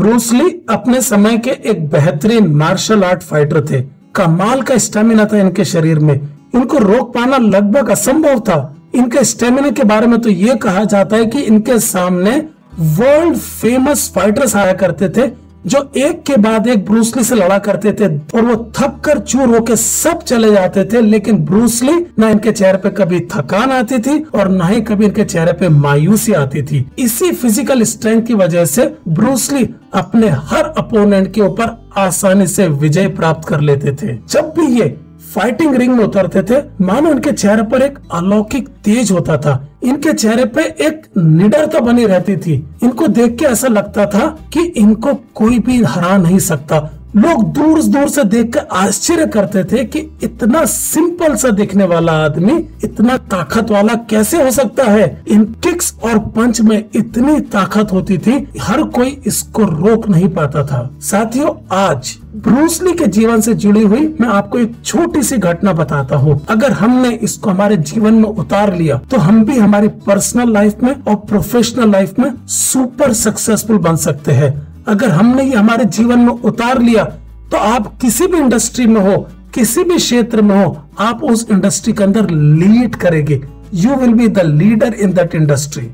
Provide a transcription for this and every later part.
Bruce Lee अपने समय के एक बेहतरीन मार्शल आर्ट फाइटर थे। कमाल का स्टेमिना था इनके शरीर में, इनको रोक पाना लगभग असंभव था। इनके स्टेमिना के बारे में तो ये कहा जाता है कि इनके सामने वर्ल्ड फेमस फाइटर्स आया करते थे जो एक के बाद एक ब्रूस ली से लड़ा करते थे और वो थक कर चूर होके सब चले जाते थे, लेकिन ब्रूस ली ना इनके चेहरे पे कभी थकान आती थी और ना ही कभी इनके चेहरे पे मायूसी आती थी। इसी फिजिकल स्ट्रेंथ की वजह से ब्रूस ली अपने हर अपोनेंट के ऊपर आसानी से विजय प्राप्त कर लेते थे। जब भी ये फाइटिंग रिंग में उतरते थे, मानो इनके चेहरे पर एक अलौकिक तेज होता था। इनके चेहरे पे एक निडरता बनी रहती थी। इनको देख के ऐसा लगता था कि इनको कोई भी हरा नहीं सकता। लोग दूर दूर से देखकर आश्चर्य करते थे कि इतना सिंपल सा दिखने वाला आदमी इतना ताकत वाला कैसे हो सकता है। इन किक्स और पंच में इतनी ताकत होती थी, हर कोई इसको रोक नहीं पाता था। साथियों, आज ब्रूस ली के जीवन से जुड़ी हुई मैं आपको एक छोटी सी घटना बताता हूँ। अगर हमने इसको हमारे जीवन में उतार लिया तो हम भी हमारी पर्सनल लाइफ में और प्रोफेशनल लाइफ में सुपर सक्सेसफुल बन सकते हैं। अगर हमने ये हमारे जीवन में उतार लिया तो आप किसी भी इंडस्ट्री में हो, किसी भी क्षेत्र में हो, आप उस इंडस्ट्री के अंदर लीड करेंगे। You will be the leader in that industry.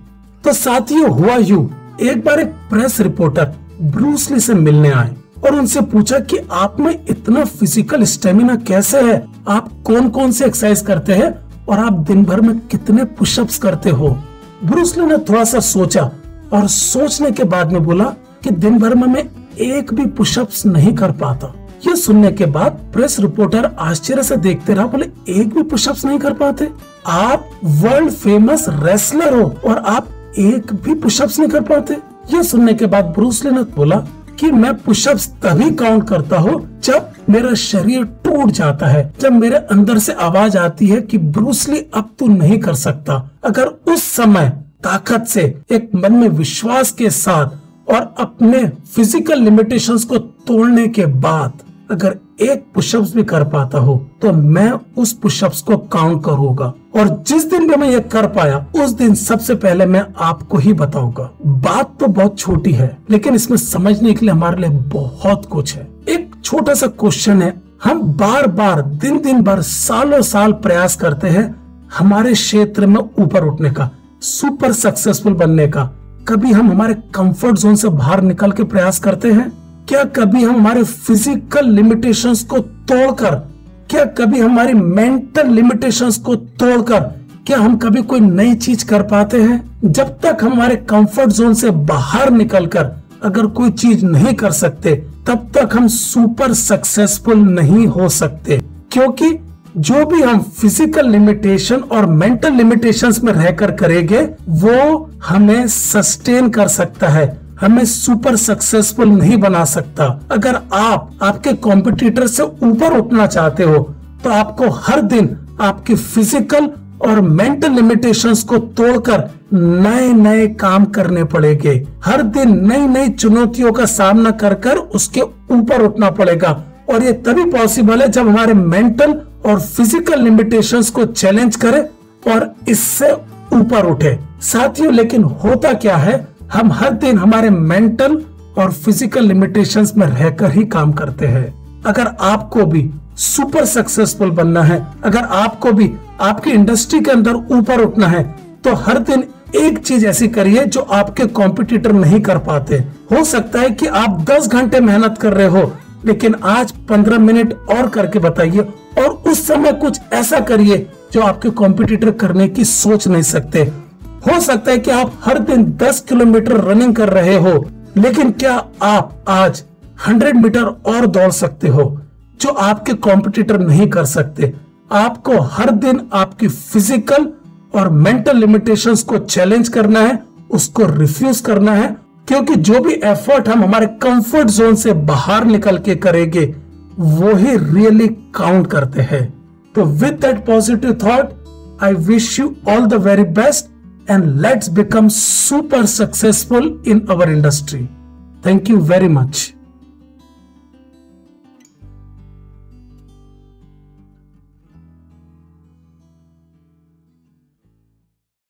तो साथियों, हुआ यूं, एक बार एक प्रेस रिपोर्टर ब्रूस ली से मिलने आए और उनसे पूछा कि आप में इतना फिजिकल स्टेमिना कैसे है, आप कौन कौन से एक्सरसाइज करते हैं और आप दिन भर में कितने पुशअप्स करते हो। ब्रूस ली ने थोड़ा सा सोचा और सोचने के बाद में बोला कि दिन भर में मैं एक भी पुशअप्स नहीं कर पाता। ये सुनने के बाद प्रेस रिपोर्टर आश्चर्य से देखते रहा, बोले एक भी पुशअप्स नहीं कर पाते? आप वर्ल्ड फेमस रेसलर हो और आप एक भी पुशअप्स नहीं कर पाते? ये सुनने के बाद ब्रूस ली ने बोला कि मैं पुशअप्स तभी काउंट करता हूँ जब मेरा शरीर टूट जाता है, जब मेरे अंदर से आवाज आती है कि ब्रूस ली अब तू नहीं कर सकता। अगर उस समय ताकत से, एक मन में विश्वास के साथ और अपने फिजिकल लिमिटेशंस को तोड़ने के बाद अगर एक पुशअप्स भी कर पाता हो तो मैं उस पुशअप्स को काउंट करूंगा। और जिस दिन भी मैं ये कर पाया उस दिन सबसे पहले मैं आपको ही बताऊंगा। बात तो बहुत छोटी है लेकिन इसमें समझने के लिए हमारे लिए बहुत कुछ है। एक छोटा सा क्वेश्चन है, हम बार बार दिन दिन भर सालों साल प्रयास करते हैं हमारे क्षेत्र में ऊपर उठने का, सुपर सक्सेसफुल बनने का। कभी हम हमारे कंफर्ट जोन से बाहर निकल के प्रयास करते हैं? क्या कभी हम हमारे फिजिकल लिमिटेशंस को तोड़कर, क्या कभी हमारी मेंटल लिमिटेशंस को तोड़कर, क्या हम कभी कोई नई चीज कर पाते हैं? जब तक हम हमारे कंफर्ट जोन से बाहर निकलकर अगर कोई चीज नहीं कर सकते तब तक हम सुपर सक्सेसफुल नहीं हो सकते। क्योंकि जो भी हम फिजिकल लिमिटेशन और मेंटल लिमिटेशंस में रहकर करेंगे वो हमें सस्टेन कर सकता है, हमें सुपर सक्सेसफुल नहीं बना सकता। अगर आप आपके कॉम्पिटिटर से ऊपर उठना चाहते हो तो आपको हर दिन आपके फिजिकल और मेंटल लिमिटेशंस को तोड़कर नए नए काम करने पड़ेंगे। हर दिन नई नई चुनौतियों का सामना कर कर उसके ऊपर उठना पड़ेगा और ये तभी पॉसिबल है जब हमारे मेंटल और फिजिकल लिमिटेशंस को चैलेंज करें और इससे ऊपर उठे। साथियों, लेकिन होता क्या है, हम हर दिन हमारे मेंटल और फिजिकल लिमिटेशंस में रहकर ही काम करते हैं। अगर आपको भी सुपर सक्सेसफुल बनना है, अगर आपको भी आपकी इंडस्ट्री के अंदर ऊपर उठना है तो हर दिन एक चीज ऐसी करिए जो आपके कॉम्पिटिटर नहीं कर पाते। हो सकता है कि आप 10 घंटे मेहनत कर रहे हो लेकिन आज 15 मिनट और करके बताइए और उस समय कुछ ऐसा करिए जो आपके कॉम्पिटिटर करने की सोच नहीं सकते। हो सकता है कि आप हर दिन 10 किलोमीटर रनिंग कर रहे हो लेकिन क्या आप आज 100 मीटर और दौड़ सकते हो जो आपके कॉम्पिटिटर नहीं कर सकते? आपको हर दिन आपकी फिजिकल और मेंटल लिमिटेशंस को चैलेंज करना है, उसको रिफ्यूज करना है, क्योंकि जो भी एफर्ट हम हमारे कंफर्ट जोन से बाहर निकल के करेंगे वो ही रियली काउंट करते हैं। तो with that positive thought I wish you all the very best and let's become super successful in our industry. Thank you very much.